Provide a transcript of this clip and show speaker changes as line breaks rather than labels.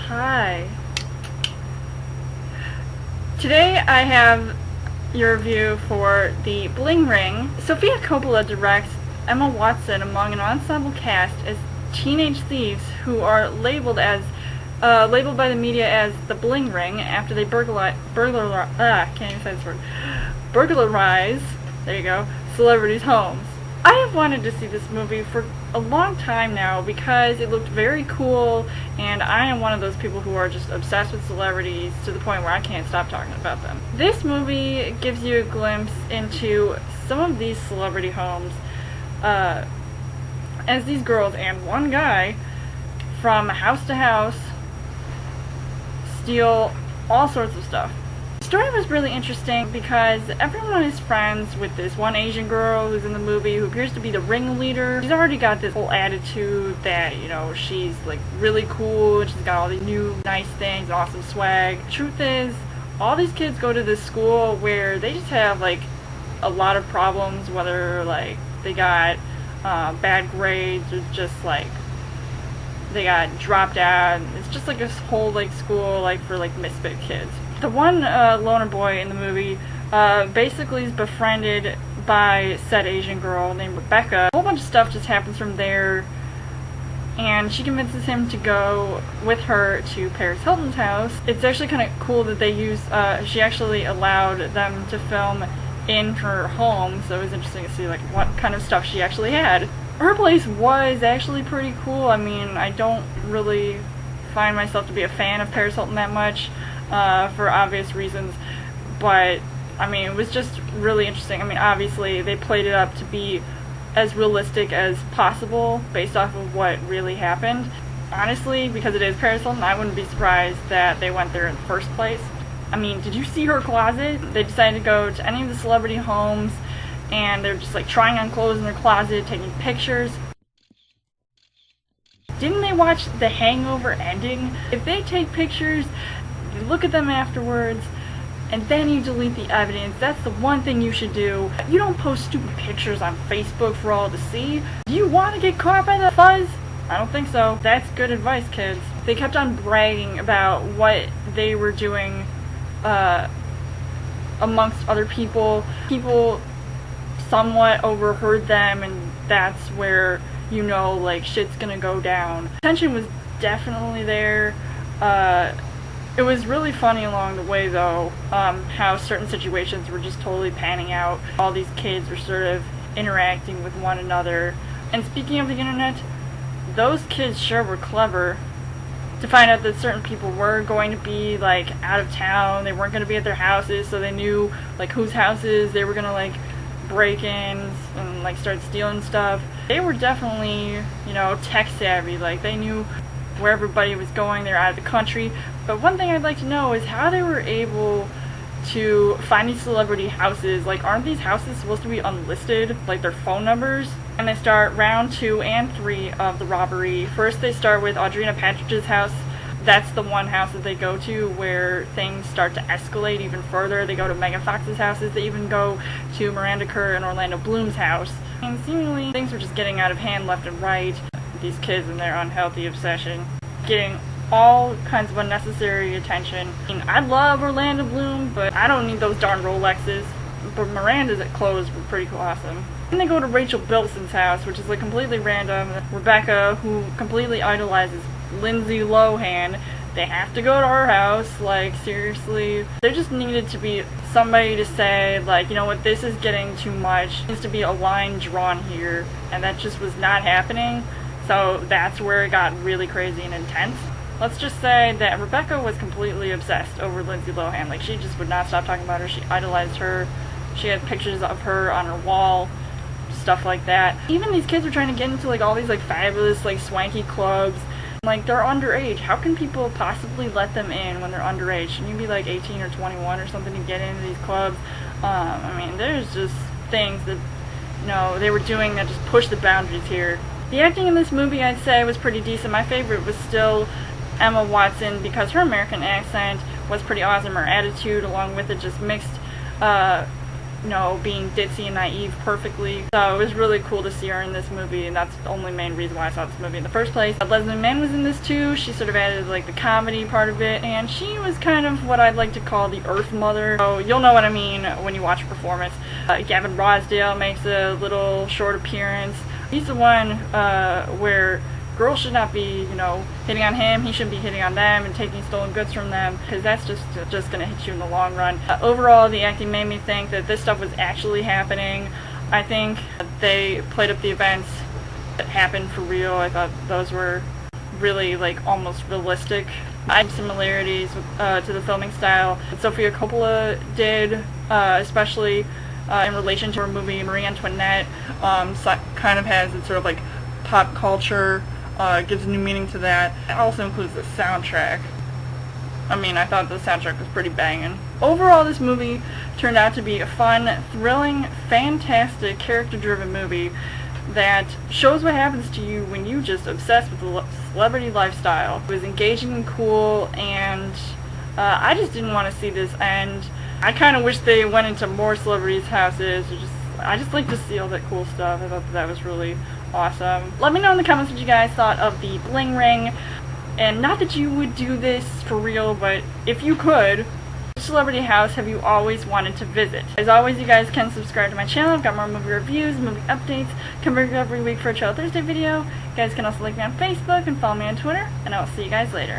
Hi. Today I have your review for the Bling Ring. Sofia Coppola directs Emma Watson among an ensemble cast as teenage thieves who are labeled by the media as the Bling Ring after they burglarize, there you go, celebrities' homes. I have wanted to see this movie for a long time now because it looked very cool, and I am one of those people who are just obsessed with celebrities to the point where I can't stop talking about them. This movie gives you a glimpse into some of these celebrity homes as these girls and one guy from house to house steal all sorts of stuff. The story was really interesting because everyone is friends with this one Asian girl who's in the movie who appears to be the ringleader. She's already got this whole attitude that, you know, she's like really cool and she's got all these new nice things and awesome swag. The truth is, all these kids go to this school where they just have like a lot of problems, whether like they got bad grades or just like they got dropped out. It's just like this whole like school like for like misfit kids. The one loner boy in the movie basically is befriended by said Asian girl named Rebecca. A whole bunch of stuff just happens from there, and she convinces him to go with her to Paris Hilton's house. It's actually kind of cool that they she actually allowed them to film in her home, so it was interesting to see like what kind of stuff she actually had. Her place was actually pretty cool. I mean, I don't really find myself to be a fan of Paris Hilton that much, for obvious reasons, but I mean, it was just really interesting. I mean, obviously they played it up to be as realistic as possible based off of what really happened. Honestly, because it is Paris Hilton, I wouldn't be surprised that they went there in the first place. I mean, did you see her closet? They decided to go to any of the celebrity homes and they're just like trying on clothes in their closet, taking pictures. Didn't they watch The Hangover ending? If they take pictures, you look at them afterwards, and then you delete the evidence. That's the one thing you should do. You don't post stupid pictures on Facebook for all to see. Do you want to get caught by the fuzz? I don't think so. That's good advice, kids. They kept on bragging about what they were doing amongst other people. People somewhat overheard them, and that's where, you know, like, shit's gonna go down. Tension was definitely there. It was really funny along the way, though, how certain situations were just totally panning out. All these kids were sort of interacting with one another. And speaking of the internet, those kids sure were clever to find out that certain people were going to be, like, out of town. They weren't going to be at their houses, so they knew, like, whose houses they were going to, like, break-ins and, like, start stealing stuff. They were definitely, you know, tech-savvy. Like, they knew where everybody was going. They're out of the country. But one thing I'd like to know is how they were able to find these celebrity houses. Like, aren't these houses supposed to be unlisted, like their phone numbers? And they start round 2 and 3 of the robbery. First they start with Audrina Patridge's house. That's the one house that they go to where things start to escalate even further. They go to Megan Fox's houses. They even go to Miranda Kerr and Orlando Bloom's house. And seemingly things were just getting out of hand left and right. These kids and their unhealthy obsession, getting all kinds of unnecessary attention. I mean, I love Orlando Bloom, but I don't need those darn Rolexes. But Miranda's clothes were pretty awesome. Then they go to Rachel Bilson's house, which is like completely random. Rebecca, who completely idolizes Lindsay Lohan, they have to go to her house. Like, seriously. There just needed to be somebody to say, like, you know what, this is getting too much. There needs to be a line drawn here, and that just was not happening. So that's where it got really crazy and intense. Let's just say that Rebecca was completely obsessed over Lindsay Lohan. Like, she just would not stop talking about her. She idolized her. She had pictures of her on her wall, stuff like that. Even these kids were trying to get into like all these like fabulous like swanky clubs. Like, they're underage. How can people possibly let them in when they're underage? Shouldn't you be like 18 or 21 or something to get into these clubs? I mean, there's just things that, you know, they were doing that just pushed the boundaries here. The acting in this movie, I'd say, was pretty decent. My favorite was still Emma Watson because her American accent was pretty awesome. Her attitude along with it just mixed you know, being ditzy and naive perfectly. So it was really cool to see her in this movie, and that's the only main reason why I saw this movie in the first place. Leslie Mann was in this too. She sort of added like the comedy part of it, and she was kind of what I'd like to call the Earth Mother. So you'll know what I mean when you watch her performance. Gavin Rossdale makes a little short appearance. He's the one where girls should not be, you know, hitting on him. He shouldn't be hitting on them and taking stolen goods from them, because that's just going to hit you in the long run. Overall, the acting made me think that this stuff was actually happening. I think they played up the events that happened for real. I thought those were really, like, almost realistic. I have similarities to the filming style that Sofia Coppola did, especially in relation to her movie Marie Antoinette. Kind of has its sort of like pop culture, gives new meaning to that. It also includes the soundtrack. I mean, I thought the soundtrack was pretty banging. Overall, this movie turned out to be a fun, thrilling, fantastic, character-driven movie that shows what happens to you when you just obsess with the celebrity lifestyle. It was engaging and cool, and I just didn't want to see this end. I kind of wish they went into more celebrities' houses. I just like to see all that cool stuff. I thought that was really awesome. Let me know in the comments what you guys thought of the Bling Ring. And not that you would do this for real, but if you could, which celebrity house have you always wanted to visit? As always, you guys can subscribe to my channel. I've got more movie reviews, movie updates, come back every week for a Chill Thursday video. You guys can also like me on Facebook and follow me on Twitter, and I will see you guys later.